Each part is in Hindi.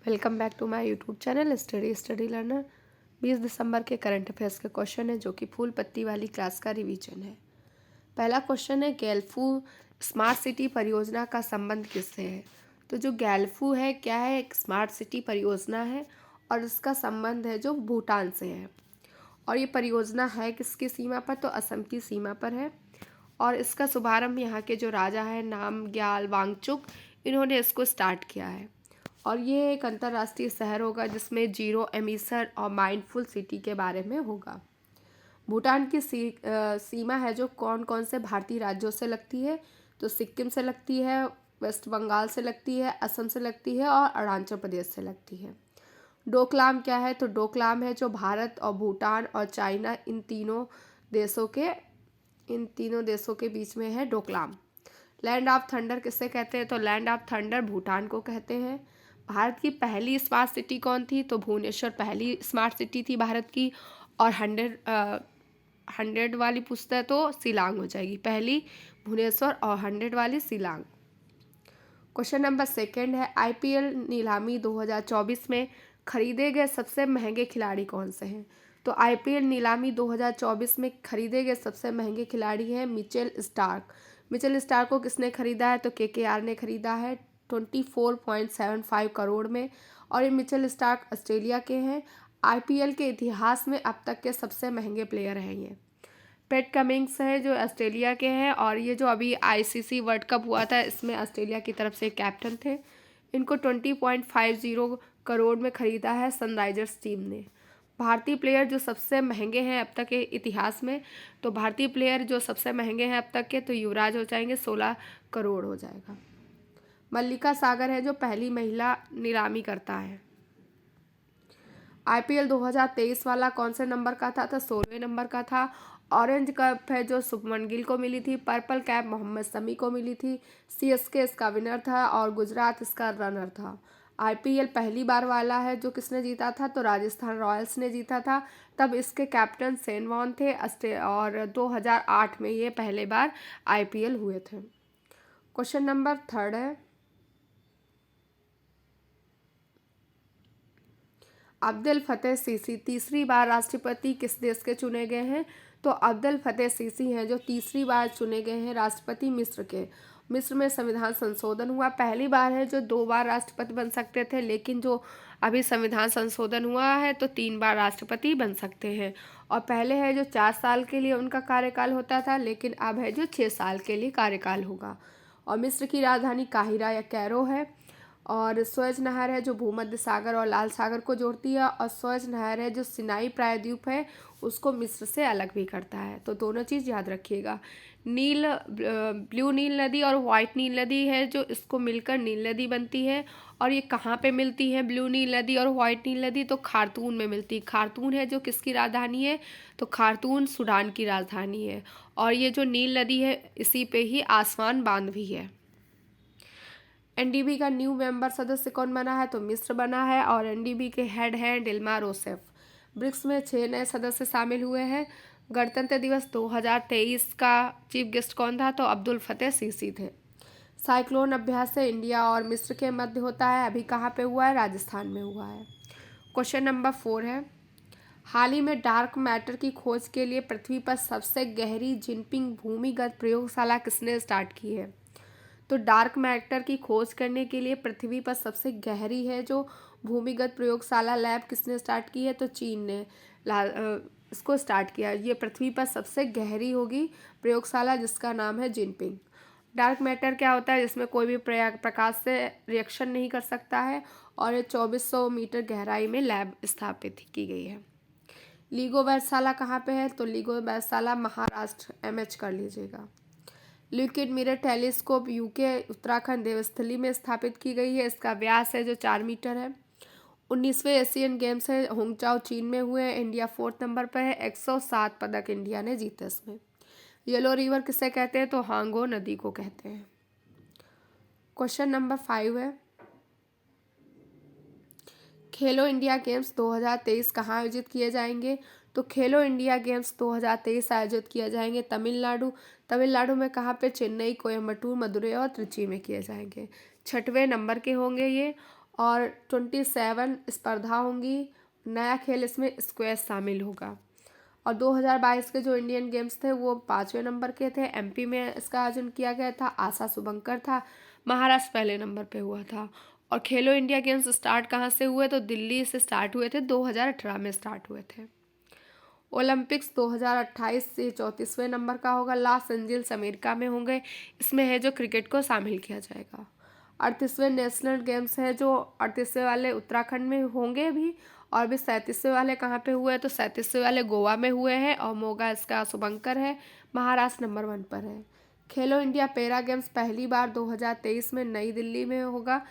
Welcome back to my YouTube channel study learner. 20 दिसंबर के करंट अफेयर्स के क्वेश्चन है जो कि फूल पत्ती वाली क्लास का रिवीजन है। पहला क्वेश्चन है, गैल्फू स्मार्ट सिटी परियोजना का संबंध किससे है? तो जो गैल्फू है क्या है, एक स्मार्ट सिटी परियोजना है और इसका संबंध है जो भूटान से है। और ये परियोजना है किसकी सीमा पर? तो असम की सीमा पर है। और इसका शुभारंभ यहाँ के जो राजा है नामग्याल वांगचुक, इन्होंने इसको स्टार्ट किया है। और ये एक अंतर्राष्ट्रीय शहर होगा जिसमें जीरो एमिशन और माइंडफुल सिटी के बारे में होगा। भूटान की सीमा है जो कौन कौन से भारतीय राज्यों से लगती है? तो सिक्किम से लगती है, वेस्ट बंगाल से लगती है, असम से लगती है और अरुणाचल प्रदेश से लगती है। डोकलाम क्या है? तो डोकलाम है जो भारत और भूटान और चाइना इन तीनों देशों के बीच में है डोकलाम। लैंड ऑफ थंडर किससे कहते हैं? तो लैंड ऑफ थंडर भूटान को कहते हैं। भारत की पहली स्मार्ट सिटी कौन थी? तो भुवनेश्वर पहली स्मार्ट सिटी थी भारत की। और 100 वाली पूछता है तो शिलांग हो जाएगी, पहली भुवनेश्वर और 100 वाली शिलांग। क्वेश्चन नंबर सेकंड है, आईपीएल नीलामी 2024 में खरीदे गए सबसे महंगे खिलाड़ी कौन से हैं? तो आईपीएल नीलामी 2024 में खरीदे गए सबसे महंगे खिलाड़ी हैं मिचेल स्टार्क। मिचेल स्टार्क को किसने खरीदा है? तो केकेआर ने खरीदा है 24.75 करोड़ में। और ये मिचेल स्टार्क ऑस्ट्रेलिया के हैं। आईपीएल के इतिहास में अब तक के सबसे महंगे प्लेयर हैं ये। पैट कमिंग्स है जो ऑस्ट्रेलिया के हैं और ये जो अभी आईसीसी वर्ल्ड कप हुआ था इसमें ऑस्ट्रेलिया की तरफ से कैप्टन थे। इनको 20.50 करोड़ में खरीदा है सनराइजर्स टीम ने। भारतीय प्लेयर जो सबसे महंगे हैं अब तक के इतिहास में, तो भारतीय प्लेयर जो सबसे महंगे हैं अब तक के, तो युवराज हो जाएंगे, 16 करोड़ हो जाएगा। मल्लिका सागर है जो पहली महिला नीलामी करता है। आईपीएल 2023 वाला कौन से नंबर का था? तो 16वें नंबर का था। ऑरेंज कप है जो शुभमन गिल को मिली थी। पर्पल कैप मोहम्मद शमी को मिली थी। सीएसके इसका विनर था और गुजरात इसका रनर था। आईपीएल पहली बार वाला है जो किसने जीता था? तो राजस्थान रॉयल्स ने जीता था। तब इसके कैप्टन शेन वॉर्न थे और 2008 में ये पहले बार आईपीएल हुए थे। क्वेश्चन नंबर थर्ड है, अब्दुल फतेह सीसी तीसरी बार राष्ट्रपति किस देश के चुने गए हैं? तो अब्दुल फतेह सीसी हैं जो तीसरी बार चुने गए हैं राष्ट्रपति मिस्र के। मिस्र में संविधान संशोधन हुआ, पहली बार है जो 2 बार राष्ट्रपति बन सकते थे, लेकिन जो अभी संविधान संशोधन हुआ है तो 3 बार राष्ट्रपति बन सकते हैं। और पहले है जो 4 साल के लिए उनका कार्यकाल होता था, लेकिन अब है जो 6 साल के लिए कार्यकाल होगा। और मिस्र की राजधानी काहिरा या कैरो है। और स्वेज नहर है जो भूमध्य सागर और लाल सागर को जोड़ती है। और स्वेज नहर है जो सिनाई प्रायद्वीप है उसको मिस्र से अलग भी करता है। तो दोनों चीज़ याद रखिएगा। ब्लू नील नदी और वाइट नील नदी है जो इसको मिलकर नील नदी बनती है। और ये कहाँ पे मिलती है ब्लू नील नदी और वाइट नील नदी? तो खार्तून में मिलती है। खार्तून है जो किसकी राजधानी है? तो खार्तून सूडान की राजधानी है। और ये जो नील नदी है इसी पे ही आसवान बांध भी है। एनडीबी का न्यू मेंबर सदस्य कौन बना है? तो मिस्र बना है और एनडीबी के हेड हैं डिल्मा रोसेफ। ब्रिक्स में 6 नए सदस्य शामिल हुए हैं। गणतंत्र दिवस 2023 का चीफ गेस्ट कौन था? तो अब्दुल फतेह सीसी थे। साइक्लोन अभ्यास से इंडिया और मिस्र के मध्य होता है, अभी कहाँ पे हुआ है? राजस्थान में हुआ है। क्वेश्चन नंबर 4 है, हाल ही में डार्क मैटर की खोज के लिए पृथ्वी पर सबसे गहरी जिनपिंग भूमिगत प्रयोगशाला किसने स्टार्ट की है? तो डार्क मैटर की खोज करने के लिए पृथ्वी पर सबसे गहरी है जो भूमिगत प्रयोगशाला लैब किसने स्टार्ट की है? तो चीन ने इसको स्टार्ट किया। ये पृथ्वी पर सबसे गहरी होगी प्रयोगशाला जिसका नाम है जिनपिंग। डार्क मैटर क्या होता है? जिसमें कोई भी प्रकाश से रिएक्शन नहीं कर सकता है। और ये 2400 मीटर गहराई में लैब स्थापित की गई है। लीगो वैधशाला कहाँ पे है? तो लीगो वैधशाला महाराष्ट्र, एमएच कर लीजिएगा। Liquid mirror telescope UK Uttarakhand Devasthali में स्थापित की गई है। इसका व्यास है जो 4 मीटर है। 19वें एशियन गेम्स है होंगचाओ चीन में हुए हैं। इंडिया 4th नंबर पर है। 107 पदक इंडिया ने जीते इसमें। येलो रिवर किसे कहते हैं? तो हांगो नदी को कहते हैं। क्वेश्चन नंबर 5 है, खेलो इंडिया गेम्स 2023 कहाँ आयोजित किए जाएंगे? तो खेलो इंडिया गेम्स 2023 आयोजित किए जाएंगे तमिलनाडु में कहाँ पे? चेन्नई, कोयम्बटूर, मदुरई और त्रिची में किए जाएंगे। 6वें नंबर के होंगे ये। और 27 स्पर्धा होंगी। नया खेल इसमें स्क्वैश शामिल होगा। और 2022 के जो इंडियन गेम्स थे वो 5वें नंबर के थे। एमपी में इसका आयोजन किया गया था, आशा शुभंकर था। महाराष्ट्र पहले नंबर पे हुआ था। और खेलो इंडिया गेम्स स्टार्ट कहाँ से हुए, तो दिल्ली से स्टार्ट हुए थे, 2018 में स्टार्ट हुए थे। ओलंपिक्स 2028 से 34वें नंबर का होगा, लॉस एंजल्स अमेरिका में होंगे। इसमें है जो क्रिकेट को शामिल किया जाएगा। 38वें नेशनल गेम्स है जो 38वें वाले उत्तराखंड में होंगे भी, और भी 37वें वाले कहाँ पे हुए हैं, तो 37वें वाले गोवा में हुए हैं, और मोगा इसका शुभंकर है, महाराष्ट्र नंबर 1 पर है। खेलो इंडिया पैरा गेम्स पहली बार 2023 में नई दिल्ली में होगा।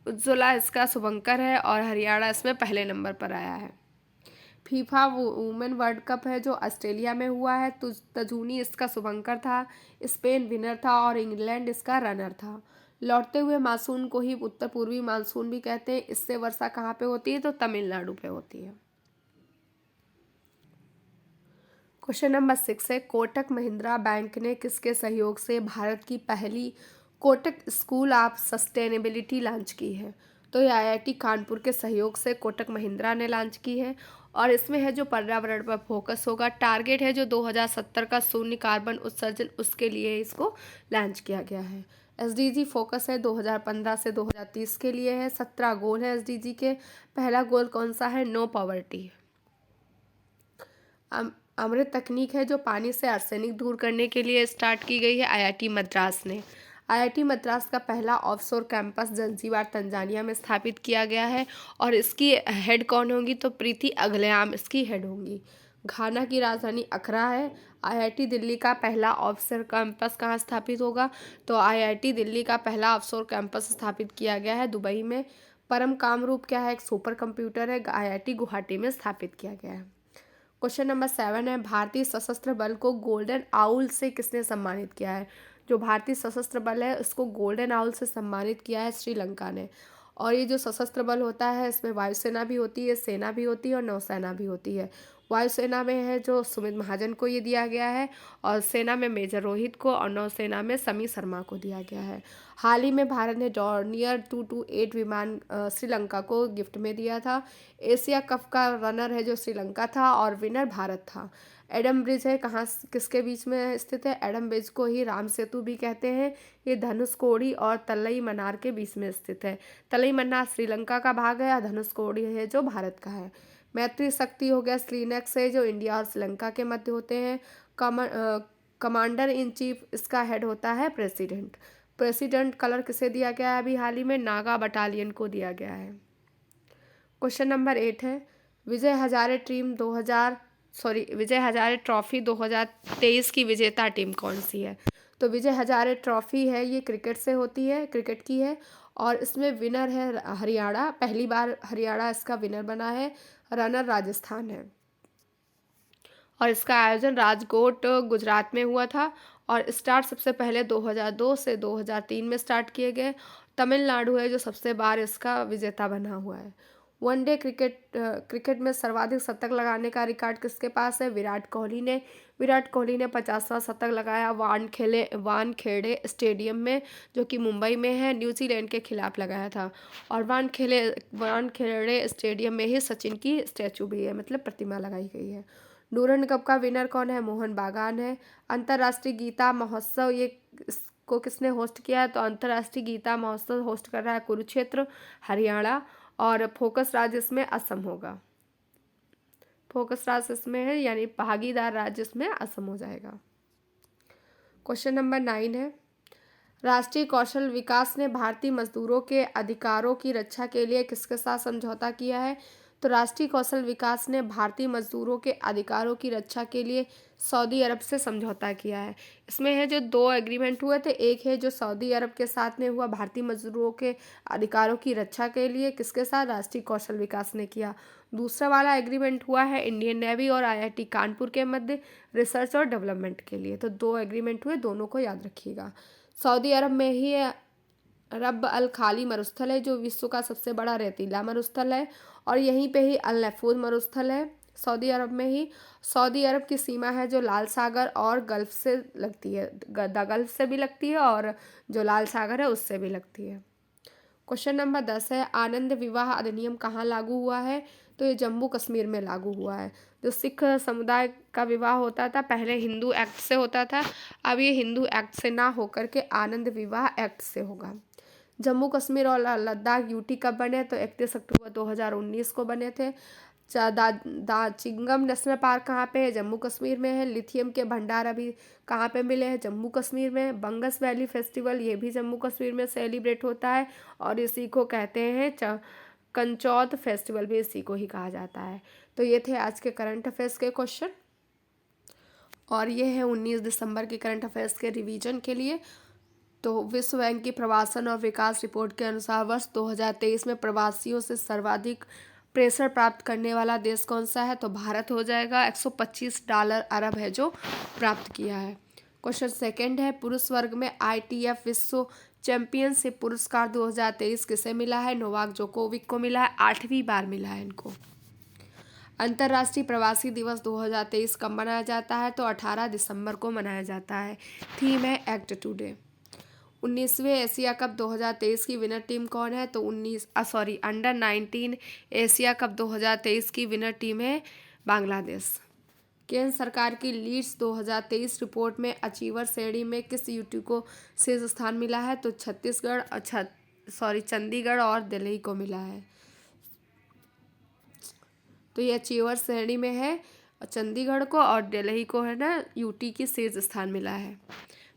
उज्ज्वला इसका शुभंकर है, और हरियाणा इसमें पहले नंबर पर आया है। फीफा वुमेन वर्ल्ड कप है जो ऑस्ट्रेलिया में हुआ है, तजूनी इसका शुभंकर था, स्पेन विनर था, और इंग्लैंड इसका रनर था। लौटते हुए मानसून को ही उत्तर पूर्वी मानसून भी कहते हैं। इससे वर्षा कहाँ पे होती है, तो तमिलनाडु पे होती है। क्वेश्चन नंबर 6 है, कोटक महिंद्रा बैंक ने किसके सहयोग से भारत की पहली Kotak school of sustainability launch की है, तो ये आईआईटी कानपुर के सहयोग से कोटक महिंद्रा ने लॉन्च की है। और इसमें है जो पर्यावरण पर फोकस होगा, टारगेट है जो 2070 का शून्य कार्बन उत्सर्जन, उसके लिए इसको लॉन्च किया गया है। एसडीजी फोकस है 2015 से 2030 के लिए है। 17 गोल है एसडीजी के। पहला गोल कौन सा है, नो पॉवर्टी। अमृत तकनीक है जो पानी से आर्सेनिक दूर करने के लिए स्टार्ट की गई है आईआईटी मद्रास ने। आईआईटी मद्रास का पहला ऑफशोर कैंपस जंजीबार तंजानिया में स्थापित किया गया है, और इसकी हेड कौन होंगी, तो प्रीति अगलयाम इसकी हेड होंगी। घाना की राजधानी अकरा है। आईआईटी दिल्ली का पहला ऑफशोर कैंपस कहाँ स्थापित होगा, तो आईआईटी दिल्ली का पहला ऑफशोर कैंपस स्थापित किया गया है दुबई में। परम कामरूप क्या है, एक सुपर कंप्यूटर है, आईआईटी गुवाहाटी में स्थापित किया गया है। क्वेश्चन नंबर 7 है, भारतीय सशस्त्र बल को गोल्डन आउल से किसने सम्मानित किया है। जो भारतीय सशस्त्र बल है उसको गोल्डन आउल से सम्मानित किया है श्रीलंका ने। और ये जो सशस्त्र बल होता है इसमें वायुसेना भी होती है, सेना भी होती है, और नौसेना भी होती है। वायुसेना में है जो सुमित महाजन को ये दिया गया है, और सेना में मेजर रोहित को, और नौसेना में समी शर्मा को दिया गया है। हाल ही में भारत ने डॉर्नियर 228 विमान श्रीलंका को गिफ्ट में दिया था। एशिया कप का रनर है जो श्रीलंका था, और विनर भारत था। एडम ब्रिज है कहाँ किसके बीच में स्थित है, एडम ब्रिज को ही राम सेतु भी कहते हैं। ये धनुषकोडी और तलई मन्नार के बीच में स्थित है। तलई मन्नार श्रीलंका का भाग है, और धनुषकोडी है जो भारत का है। मैत्री शक्ति हो गया स्लीनेक्स है जो इंडिया और श्रीलंका के मध्य होते हैं। कमांडर इन चीफ इसका हेड होता है प्रेसिडेंट। प्रेसिडेंट कलर किसे दिया गया है, अभी हाल ही में नागा बटालियन को दिया गया है। क्वेश्चन नंबर 8 है, विजय हजारे ट्रॉफी 2023 की विजेता टीम कौन सी है, तो विजय हजारे ट्रॉफी है ये क्रिकेट से होती है, क्रिकेट की है, और इसमें विनर है हरियाणा, पहली बार हरियाणा इसका विनर बना है। रनर राजस्थान है, और इसका आयोजन राजकोट गुजरात में हुआ था, और स्टार्ट सबसे पहले 2002 से 2003 में स्टार्ट किए गए। तमिलनाडु है जो सबसे बार इसका विजेता बना हुआ है। वनडे क्रिकेट में सर्वाधिक शतक लगाने का रिकॉर्ड किसके पास है, विराट कोहली ने। विराट कोहली ने 50वां शतक लगाया वानखेड़े स्टेडियम में, जो कि मुंबई में है, न्यूजीलैंड के खिलाफ लगाया था। और वानखेड़े स्टेडियम में ही सचिन की स्टैचू भी है, मतलब प्रतिमा लगाई गई है। डूरंड कप का विनर कौन है, मोहन बागान है। अंतर्राष्ट्रीय गीता महोत्सव ये इसको किसने होस्ट किया है, तो अंतर्राष्ट्रीय गीता महोत्सव होस्ट कर रहा है कुरुक्षेत्र, हरियाणा, और फोकस राज्य इसमें असम होगा। फोकस राज्य इसमें है, यानी भागीदार राज्य इसमें असम हो जाएगा। क्वेश्चन नंबर 9 है, राष्ट्रीय कौशल विकास ने भारतीय मजदूरों के अधिकारों की रक्षा के लिए किसके साथ समझौता किया है, तो राष्ट्रीय कौशल विकास ने भारतीय मजदूरों के अधिकारों की रक्षा के लिए सऊदी अरब से समझौता किया है। इसमें है जो 2 एग्रीमेंट हुए थे, एक है जो सऊदी अरब के साथ में हुआ भारतीय मजदूरों के अधिकारों की रक्षा के लिए, किसके साथ, राष्ट्रीय कौशल विकास ने किया। दूसरा वाला एग्रीमेंट हुआ है इंडियन नेवी और आईआईटी कानपुर के मध्य रिसर्च और डेवलपमेंट के लिए। तो 2 एग्रीमेंट हुए, दोनों को याद रखिएगा। सऊदी अरब में ही रब अल खाली मरुस्थल है जो विश्व का सबसे बड़ा रेतीला मरुस्थल है, और यहीं पे ही अल नफूद मरुस्थल है सऊदी अरब में ही। सऊदी अरब की सीमा है जो लाल सागर और गल्फ से लगती है, द गल्फ से भी लगती है, और जो लाल सागर है उससे भी लगती है। क्वेश्चन नंबर 10 है, आनंद विवाह अधिनियम कहाँ लागू हुआ है? तो ये जम्मू कश्मीर में लागू हुआ है। जो सिख समुदाय का विवाह होता था पहले हिंदू एक्ट से होता था, अब ये हिंदू एक्ट से ना होकर के आनंद विवाह एक्ट से होगा। जम्मू कश्मीर और लद्दाख यूटी कब बने? तो 31 अक्टूबर 2019 को बने थे। दाचिंगम नेशनल पार्क कहाँ पे है? जम्मू कश्मीर में है। लिथियम के भंडार अभी कहाँ पे मिले हैं? जम्मू कश्मीर में। बंगस वैली फेस्टिवल ये भी जम्मू कश्मीर में सेलिब्रेट होता है और इसी को कहते हैं कंचौत फेस्टिवल, भी इसी को ही कहा जाता है। तो ये थे आज के करंट अफेयर्स के क्वेश्चन और ये है 19 दिसंबर के करंट अफेयर्स के रिवीजन के लिए। तो विश्व बैंक की प्रवासन और विकास रिपोर्ट के अनुसार वर्ष 2023 में प्रवासियों से सर्वाधिक प्रेशर प्राप्त करने वाला देश कौन सा है? तो भारत हो जाएगा। $125 अरब है जो प्राप्त किया है। क्वेश्चन सेकंड है, पुरुष वर्ग में ITF विश्व चैंपियनशिप पुरस्कार 2023 किसे मिला है? नोवाक जोकोविक को मिला है, 8वीं बार मिला है इनको। अंतर्राष्ट्रीय प्रवासी दिवस 2023 कब मनाया जाता है? तो 18 दिसंबर को मनाया जाता है। थीम है एक्ट टुडे। 19वें एशिया कप 2023 की विनर टीम कौन है? तो अंडर 19 एशिया कप 2023 की विनर टीम है बांग्लादेश। केंद्र सरकार की लीड्स 2023 रिपोर्ट में अचीवर श्रेणी में किस यूटी को शीर्ष स्थान मिला है? तो चंडीगढ़ और दिल्ली को मिला है। तो ये अचीवर श्रेणी में है, चंडीगढ़ को और दिल्ली को है ना यूटी की शीर्ष स्थान मिला है।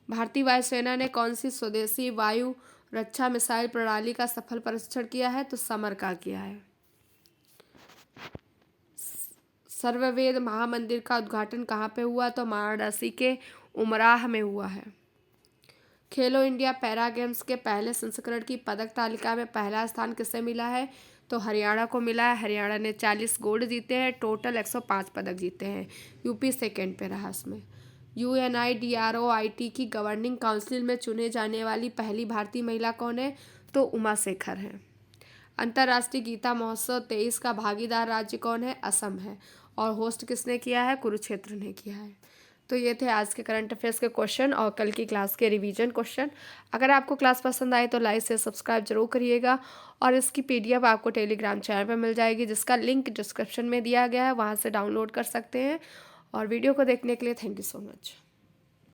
भारतीय वायुसेना ने कौन सी स्वदेशी वायु रक्षा मिसाइल प्रणाली का सफल परीक्षण किया है? तो समर का किया है। सर्ववेद महामंदिर का उद्घाटन कहाँ पे हुआ? तो वाराणसी के उमराह में हुआ है। खेलो इंडिया पैरा गेम्स के पहले संस्करण की पदक तालिका में पहला स्थान किसे मिला है? तो हरियाणा को मिला है। हरियाणा ने 40 गोल्ड जीते हैं, टोटल 105 पदक जीते हैं। यूपी सेकेंड पे रहा इसमें। UNIDROIT की गवर्निंग काउंसिल में चुने जाने वाली पहली भारतीय महिला कौन है? तो उमा शेखर है। अंतर्राष्ट्रीय गीता महोत्सव 23 का भागीदार राज्य कौन है? असम है। और होस्ट किसने किया है? कुरुक्षेत्र ने किया है। तो ये थे आज के करंट अफेयर्स के क्वेश्चन और कल की क्लास के रिवीजन क्वेश्चन। अगर आपको क्लास पसंद आए तो लाइक से सब्सक्राइब जरूर करिएगा और इसकी PDF आपको टेलीग्राम चैनल पर मिल जाएगी जिसका लिंक डिस्क्रिप्शन में दिया गया है, वहाँ से डाउनलोड कर सकते हैं। और वीडियो को देखने के लिए थैंक यू सो मच।